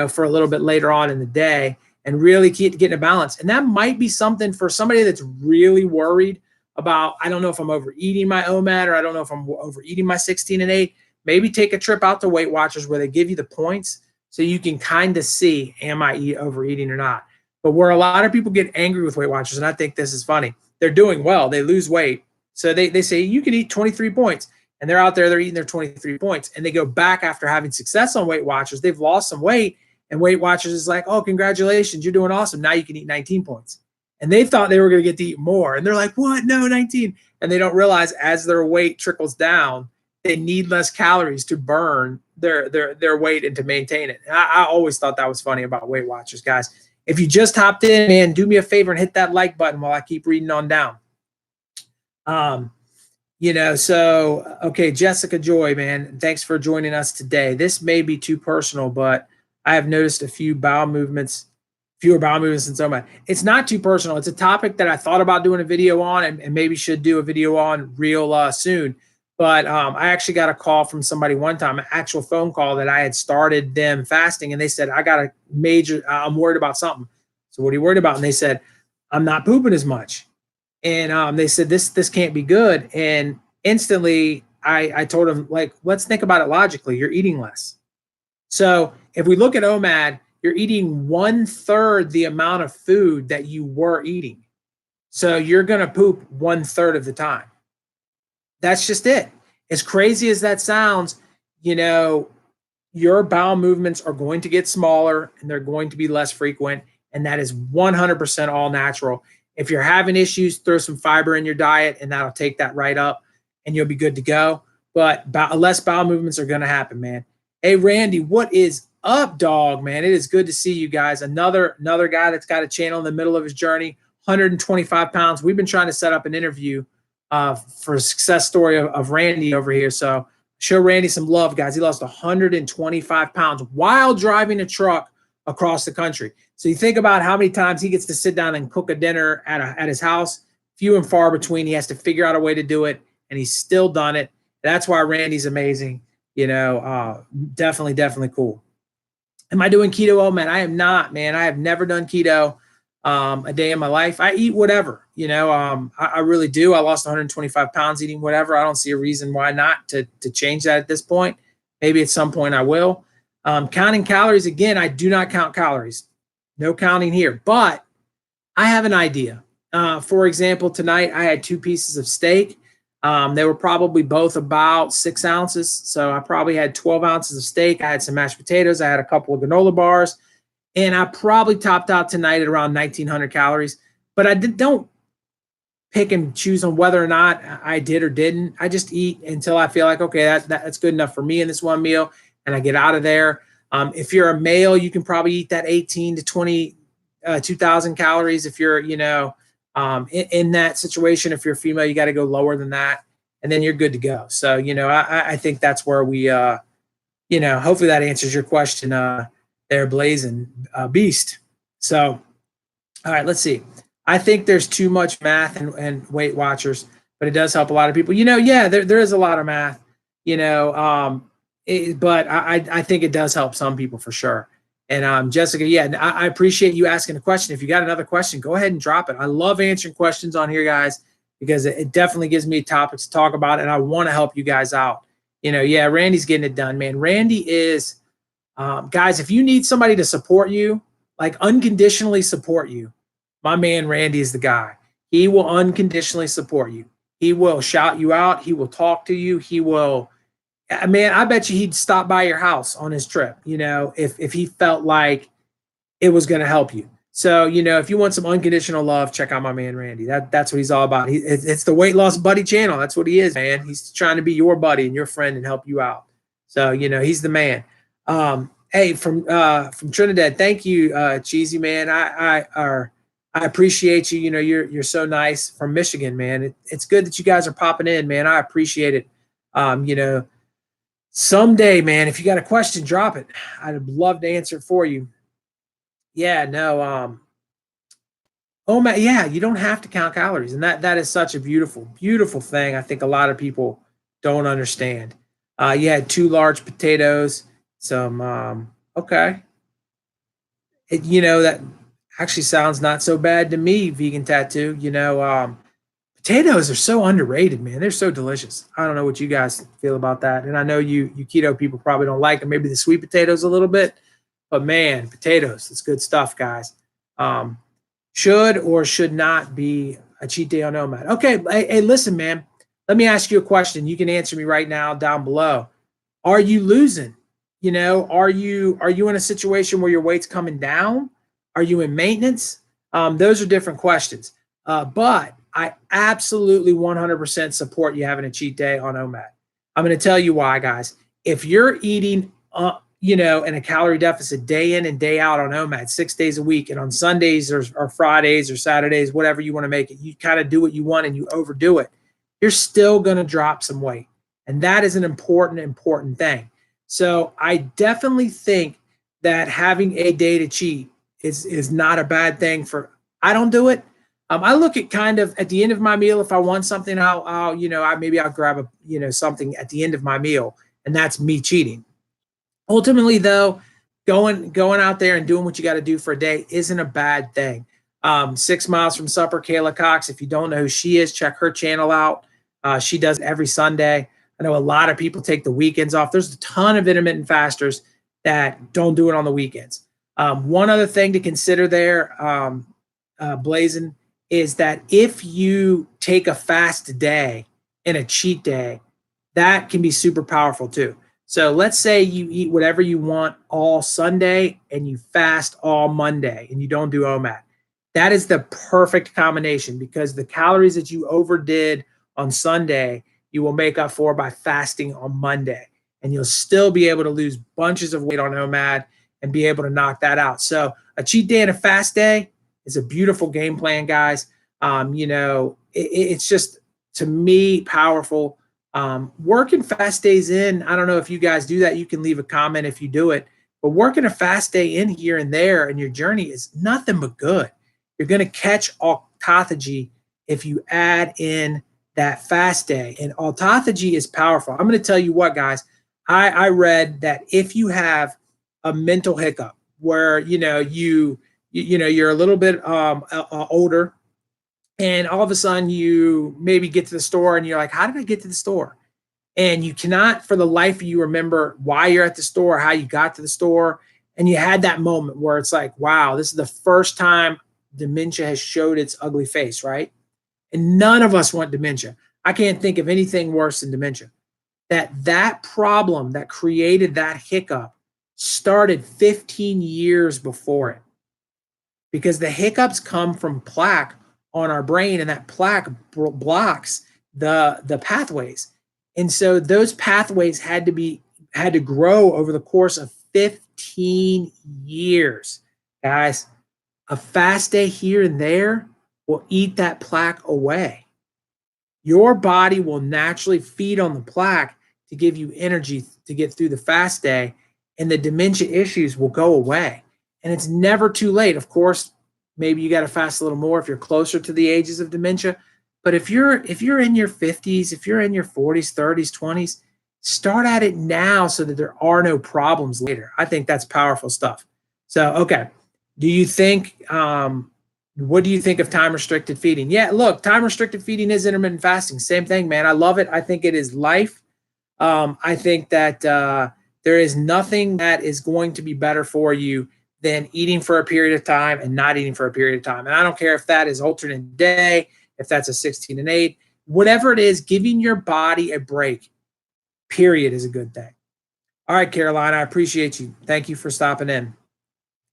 for a little bit later on in the day, and really getting a balance. And that might be something for somebody that's really worried about, I don't know if I'm overeating my OMAD, or I don't know if I'm overeating my 16 and 8. maybe take a trip out to Weight Watchers where they give you the points so you can kind of see, am I overeating or not? But where a lot of people get angry with Weight Watchers, and I think this is funny, they're doing well, they lose weight. So they say you can eat 23 points, and they're out there, they're eating their 23 points, and they go back after having success on Weight Watchers. They've lost some weight, and Weight Watchers is like, oh, congratulations, you're doing awesome. Now you can eat 19 points. And they thought they were going to get to eat more. And they're like, what? No, 19. And they don't realize as their weight trickles down, they need less calories to burn their weight and to maintain it. And I always thought that was funny about Weight Watchers, guys. If you just hopped in, man, do me a favor and hit that like button while I keep reading on down. So, okay, Jessica Joy, man, thanks for joining us today. This may be too personal, but I have noticed fewer bowel movements than somebody. It's not too personal. It's a topic that I thought about doing a video on and maybe should do a video on real soon. But I actually got a call from somebody one time, an actual phone call that I had started them fasting. And they said, I'm worried about something. So what are you worried about? And they said, I'm not pooping as much. And they said, this can't be good. And instantly I told them, like, let's think about it logically. You're eating less. So if we look at OMAD, you're eating 1/3 the amount of food that you were eating. So you're going to poop 1/3 of the time. That's just it. As crazy as that sounds, your bowel movements are going to get smaller and they're going to be less frequent. And that is 100% all natural. If you're having issues, throw some fiber in your diet and that'll take that right up and you'll be good to go. But less bowel movements are going to happen, man. Hey, Randy, what is up, dog, man? It is good to see you guys. Another guy that's got a channel in the middle of his journey, 125 pounds. We've been trying to set up an interview for a success story of Randy over here. So show Randy some love, guys. He lost 125 pounds while driving a truck across the country. So you think about how many times he gets to sit down and cook a dinner at his house, few and far between. He has to figure out a way to do it, and he's still done it. That's why Randy's amazing. Definitely cool. Am I doing keto? Oh, man, I am not, man. I have never done keto a day in my life. I eat whatever, I really do. I lost 125 pounds eating whatever. I don't see a reason why not to change that at this point. Maybe at some point I will. Counting calories, again, I do not count calories. No counting here, but I have an idea. For example, tonight I had 2 pieces of steak. They were probably both about 6 ounces. So I probably had 12 ounces of steak. I had some mashed potatoes. I had a couple of granola bars. And I probably topped out tonight at around 1,900 calories. But I don't pick and choose on whether or not I did or didn't. I just eat until I feel like, okay, that's good enough for me in this one meal. And I get out of there. If you're a male, you can probably eat that 18 to 22,000 calories. If you're, in that situation, if you're a female, you got to go lower than that, and then you're good to go. So, I think that's where we, hopefully that answers your question there, Blazing Beast. So, all right, let's see. I think there's too much math and Weight Watchers, but it does help a lot of people. There is a lot of math, but I think it does help some people for sure. And Jessica, I appreciate you asking a question. If you got another question, go ahead and drop it. I love answering questions on here, guys, because it definitely gives me topics to talk about, and I want to help you guys out. Randy's getting it done, man. Randy is, guys, if you need somebody to support you, like unconditionally support you, my man Randy is the guy. He will unconditionally support you. He will shout you out. He will talk to you. He will. Man, I bet you he'd stop by your house on his trip, if he felt like it was going to help you. So, if you want some unconditional love, check out my man, Randy. That's what he's all about. It's the Weight Loss Buddy channel. That's what he is, man. He's trying to be your buddy and your friend and help you out. So, he's the man. Hey, from Trinidad, thank you, Cheesy, man. I appreciate you. You're so nice. From Michigan, man. It's good that you guys are popping in, man. I appreciate it. Someday, man, if you got a question, drop it. I'd love to answer it for you. Oh man, you don't have to count calories. And that is such a beautiful, beautiful thing. I think a lot of people don't understand. You had 2 large potatoes, some, okay. That actually sounds not so bad to me, Vegan Tattoo. Potatoes are so underrated, man. They're so delicious. I don't know what you guys feel about that. And I know you keto people probably don't like them, maybe the sweet potatoes a little bit, but man, potatoes, it's good stuff, guys. Um, should or should not be a cheat day on Nomad. Okay, hey, listen, man. Let me ask you a question. You can answer me right now down below. Are you losing? Are you in a situation where your weight's coming down? Are you in maintenance? Those are different questions. But I absolutely 100% support you having a cheat day on OMAD. I'm going to tell you why, guys. If you're eating, in a calorie deficit day in and day out on OMAD 6 days a week, and on Sundays or Fridays or Saturdays, whatever you want to make it, you kind of do what you want and you overdo it, you're still going to drop some weight. And that is an important thing. So I definitely think that having a day to cheat is not a bad thing. I don't do it. I look at kind of at the end of my meal. If I want something, I'll grab something at the end of my meal, and that's me cheating. Ultimately, though, going out there and doing what you got to do for a day isn't a bad thing. 6 miles from supper, Kayla Cox. If you don't know who she is, check her channel out. She does it every Sunday. I know a lot of people take the weekends off. There's a ton of intermittent fasters that don't do it on the weekends. One other thing to consider there, Blazing, is that if you take a fast day and a cheat day, that can be super powerful too. So let's say you eat whatever you want all Sunday and you fast all Monday and you don't do OMAD. That is the perfect combination, because the calories that you overdid on Sunday, you will make up for by fasting on Monday. And you'll still be able to lose bunches of weight on OMAD and be able to knock that out. So a cheat day and a fast day is a beautiful game plan, guys. It's just, to me, powerful. Working fast days in, I don't know if you guys do that. You can leave a comment if you do it. But working a fast day in here and there in your journey is nothing but good. You're going to catch autophagy if you add in that fast day. And autophagy is powerful. I'm going to tell you what, guys. I read that if you have a mental hiccup where you're a little bit older, and all of a sudden you maybe get to the store and you're like, how did I get to the store? And you cannot for the life of you remember why you're at the store, how you got to the store. And you had that moment where it's like, wow, this is the first time dementia has showed its ugly face, right? And none of us want dementia. I can't think of anything worse than dementia. That problem that created that hiccup started 15 years before it, because the hiccups come from plaque on our brain, and that plaque blocks the pathways. And so those pathways had to grow over the course of 15 years. Guys, a fast day here and there will eat that plaque away. Your body will naturally feed on the plaque to give you energy to get through the fast day, and the dementia issues will go away. And it's never too late. Of course, maybe you got to fast a little more if you're closer to the ages of dementia. But if you're in your 50s, if you're in your 40s, 30s, 20s, start at it now so that there are no problems later. I think that's powerful stuff. So, okay. What do you think of time restricted feeding? Yeah, look, time restricted feeding is intermittent fasting. Same thing, man. I love it. I think it is life. I think that there is nothing that is going to be better for you than eating for a period of time and not eating for a period of time. And I don't care if that is alternate day, if that's a 16 and 8, whatever it is, giving your body a break, period, is a good thing. All right, Caroline, I appreciate you. Thank you for stopping in.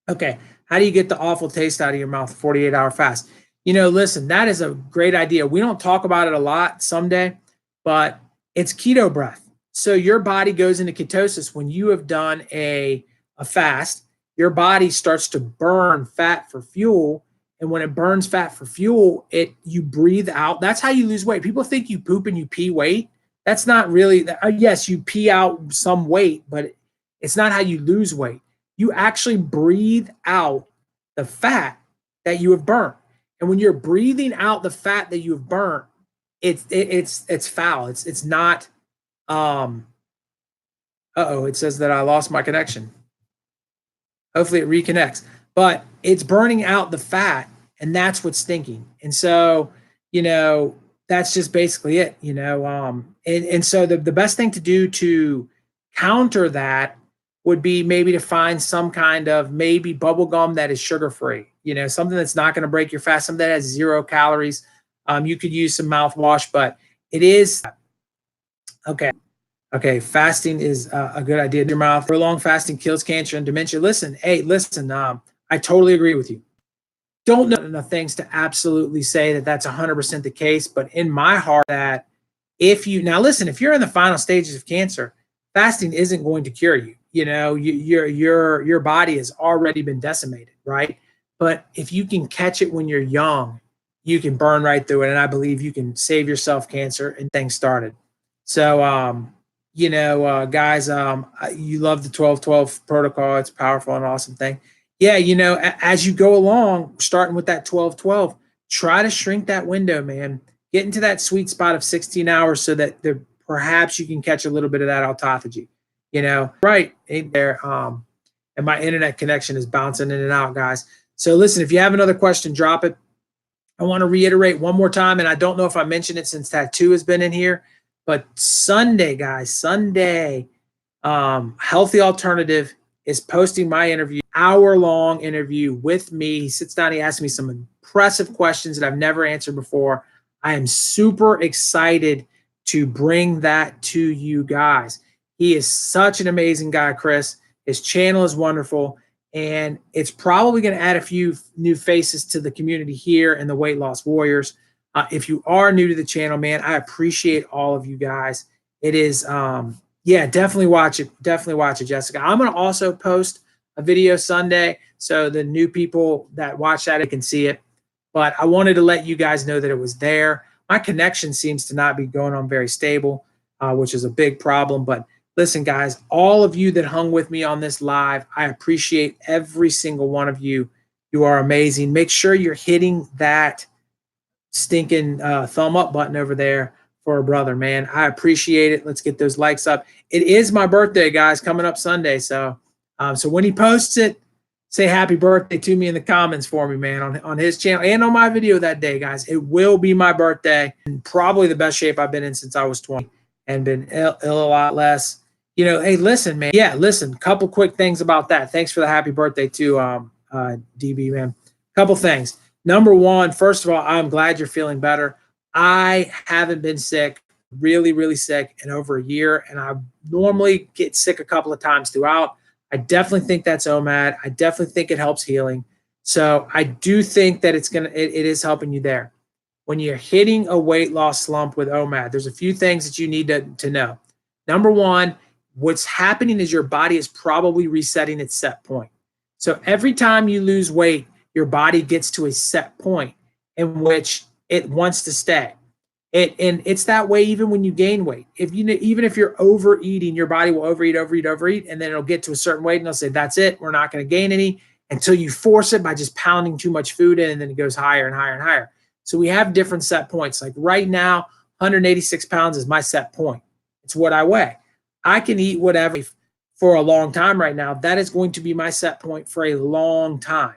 Okay, how do you get the awful taste out of your mouth 48-hour fast? Listen, that is a great idea. We don't talk about it a lot someday, but it's keto breath. So your body goes into ketosis when you have done a fast. Your body starts to burn fat for fuel. And when it burns fat for fuel, you breathe out. That's how you lose weight. People think you poop and you pee weight. That's not really, yes, you pee out some weight, but it's not how you lose weight. You actually breathe out the fat that you have burnt. And when you're breathing out the fat that you have burnt, it's foul. It's not, it says that I lost my connection. Hopefully it reconnects, but it's burning out the fat, and that's what's stinking. And so, that's just basically it, you know. And so the best thing to do to counter that would be maybe to find some kind of maybe bubble gum that is sugar free, you know, something that's not going to break your fast, something that has 0 calories. You could use some mouthwash, but it is okay. Okay, fasting is a good idea in your mouth. Prolonged fasting kills cancer and dementia. Listen, hey, listen, I totally agree with you. Don't know enough things to absolutely say that that's 100% the case, but in my heart, that if you now listen, if you're in the final stages of cancer, fasting isn't going to cure you. You know, your body has already been decimated, right? But if you can catch it when you're young, you can burn right through it, and I believe you can save yourself cancer and things started. So, guys, you love the 12-12 protocol. It's a powerful and awesome thing. Yeah, you know, as you go along, starting with that 12-12, try to shrink that window, man. Get into that sweet spot of 16 hours so that perhaps you can catch a little bit of that autophagy. You know, right ain't there. And my internet connection is bouncing in and out, guys. So listen, if you have another question, drop it. I want to reiterate one more time, and I don't know if I mentioned it since Tattoo has been in here, but Sunday, guys, Sunday, Healthy Alternative is posting my interview, hour-long interview with me. He sits down, he asks me some impressive questions that I've never answered before. I am super excited to bring that to you guys. He is such an amazing guy, Chris. His channel is wonderful, and it's probably going to add a few new faces to the community here in the Weight Loss Warriors. If you are new to the channel, man, I appreciate all of you guys. It is, yeah, definitely watch it. Definitely watch it, Jessica. I'm going to also post a video Sunday so the new people that watch that can see it. But I wanted to let you guys know that it was there. My connection seems to not be going on very stable, which is a big problem. But listen, guys, all of you that hung with me on this live, I appreciate every single one of you. You are amazing. Make sure you're hitting that stinking thumb up button over there for a brother, man. I appreciate it. Let's get those likes up. It is my birthday, guys, coming up Sunday. So when he posts it, say happy birthday to me in the comments for me, man, on his channel and on my video that day, guys. It will be my birthday, and probably the best shape I've been in since I was 20 and been ill a lot less. You know, hey, listen, man. Yeah, listen, couple quick things about that. Thanks for the happy birthday too, DB, man. Couple things. Number one, first of all, I'm glad you're feeling better. I haven't been sick, really, really sick in over a year, and I normally get sick a couple of times throughout. I definitely think that's OMAD. I definitely think it helps healing. So I do think that it is helping you there. When you're hitting a weight loss slump with OMAD, there's a few things that you need to know. Number one, what's happening is your body is probably resetting its set point. So every time you lose weight, your body gets to a set point in which it wants to stay. And it's that way even when you gain weight. Even if you're overeating, your body will overeat, and then it'll get to a certain weight and it'll say, that's it, we're not going to gain any, until you force it by just pounding too much food in, and then it goes higher and higher and higher. So we have different set points. Like right now, 186 pounds is my set point. It's what I weigh. I can eat whatever for a long time right now. That is going to be my set point for a long time.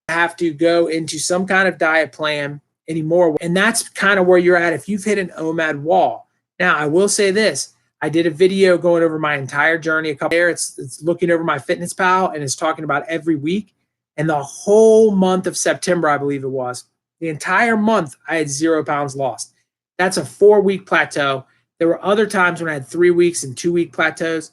I have to go into some kind of diet plan anymore. And that's kind of where you're at if you've hit an OMAD wall. Now, I will say this. I did a video going over my entire journey a couple years. It's looking over my Fitness Pal, and it's talking about every week. And the whole month of September, I believe it was, the entire month, I had 0 pounds lost. That's a 4-week plateau. There were other times when I had 3 weeks and 2-week plateaus.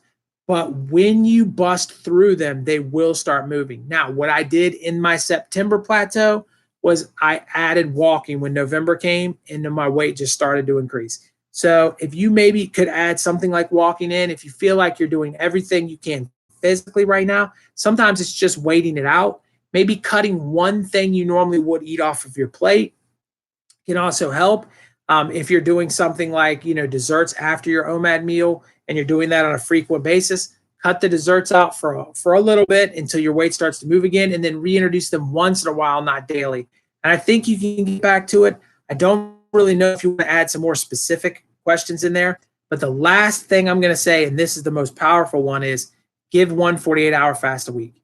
But when you bust through them, they will start moving. Now, what I did in my September plateau was I added walking when November came, and then my weight just started to increase. So if you maybe could add something like walking in, if you feel like you're doing everything you can physically right now, sometimes it's just waiting it out. Maybe cutting one thing you normally would eat off of your plate can also help. If you're doing something like, desserts after your OMAD meal, and you're doing that on a frequent basis, cut the desserts out for a little bit until your weight starts to move again, and then reintroduce them once in a while, not daily. And I think you can get back to it. I don't really know if you want to add some more specific questions in there, but the last thing I'm going to say, and this is the most powerful one, is give one 48-hour fast a week.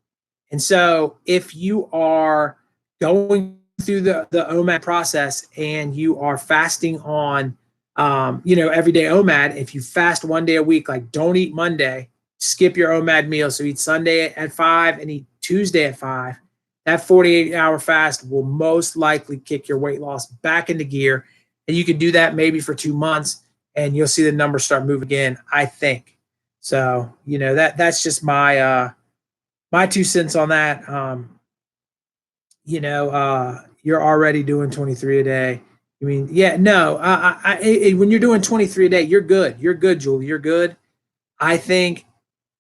And so if you are going through the OMAD process and you are fasting on, everyday OMAD, if you fast 1 day a week, like don't eat Monday, skip your OMAD meal. So eat Sunday at 5 and eat Tuesday at 5. That 48-hour fast will most likely kick your weight loss back into gear. And you can do that maybe for 2 months and you'll see the numbers start moving again, I think. So, that's just my 2 cents on that. You're already doing 23 a day. I mean, yeah, no, when you're doing 23 a day, you're good. You're good, Julie. You're good. I think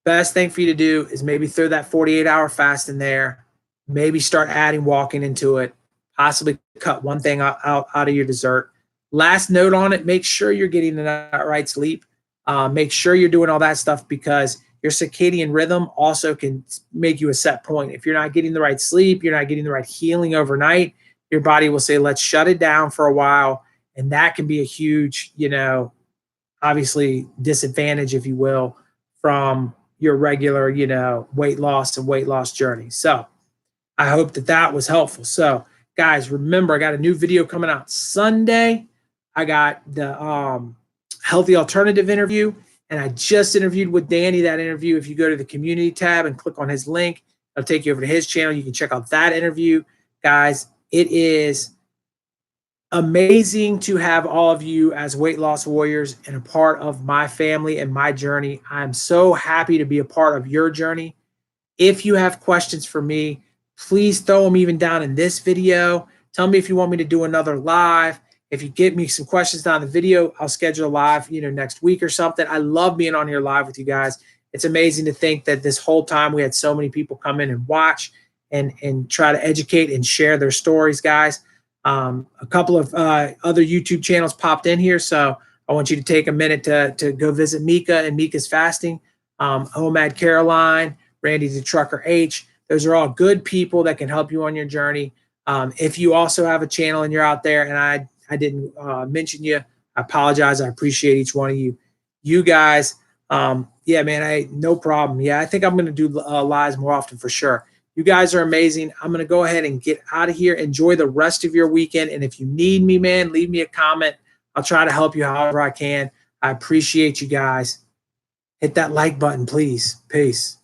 best thing for you to do is maybe throw that 48-hour fast in there. Maybe start adding walking into it. Possibly cut one thing out of your dessert. Last note on it, make sure you're getting the right sleep. Make sure you're doing all that stuff because your circadian rhythm also can make you a set point. If you're not getting the right sleep, you're not getting the right healing overnight, your body will say, let's shut it down for a while. And that can be a huge, obviously disadvantage, if you will, from your regular, weight loss journey. So I hope that was helpful. So guys, remember, I got a new video coming out Sunday. I got the healthy alternative interview. And I just interviewed with Danny that interview. If you go to the community tab and click on his link, it'll take you over to his channel. You can check out that interview. Guys, it is amazing to have all of you as weight loss warriors and a part of my family and my journey. I'm so happy to be a part of your journey. If you have questions for me, please throw them even down in this video. Tell me if you want me to do another live. If you get me some questions down the video, I'll schedule a live, next week or something. I love being on here live with you guys. It's amazing to think that this whole time we had so many people come in and watch and try to educate and share their stories, guys. A couple of other YouTube channels popped in here, so I want you to take a minute to go visit Mika and Mika's Fasting, OMAD Caroline, Randy the Trucker H. Those are all good people that can help you on your journey. If you also have a channel and you're out there and I didn't mention you, I apologize. I appreciate each one of you. You guys, yeah, man, no problem. Yeah, I think I'm going to do lives more often for sure. You guys are amazing. I'm going to go ahead and get out of here. Enjoy the rest of your weekend. And if you need me, man, leave me a comment. I'll try to help you however I can. I appreciate you guys. Hit that like button, please. Peace.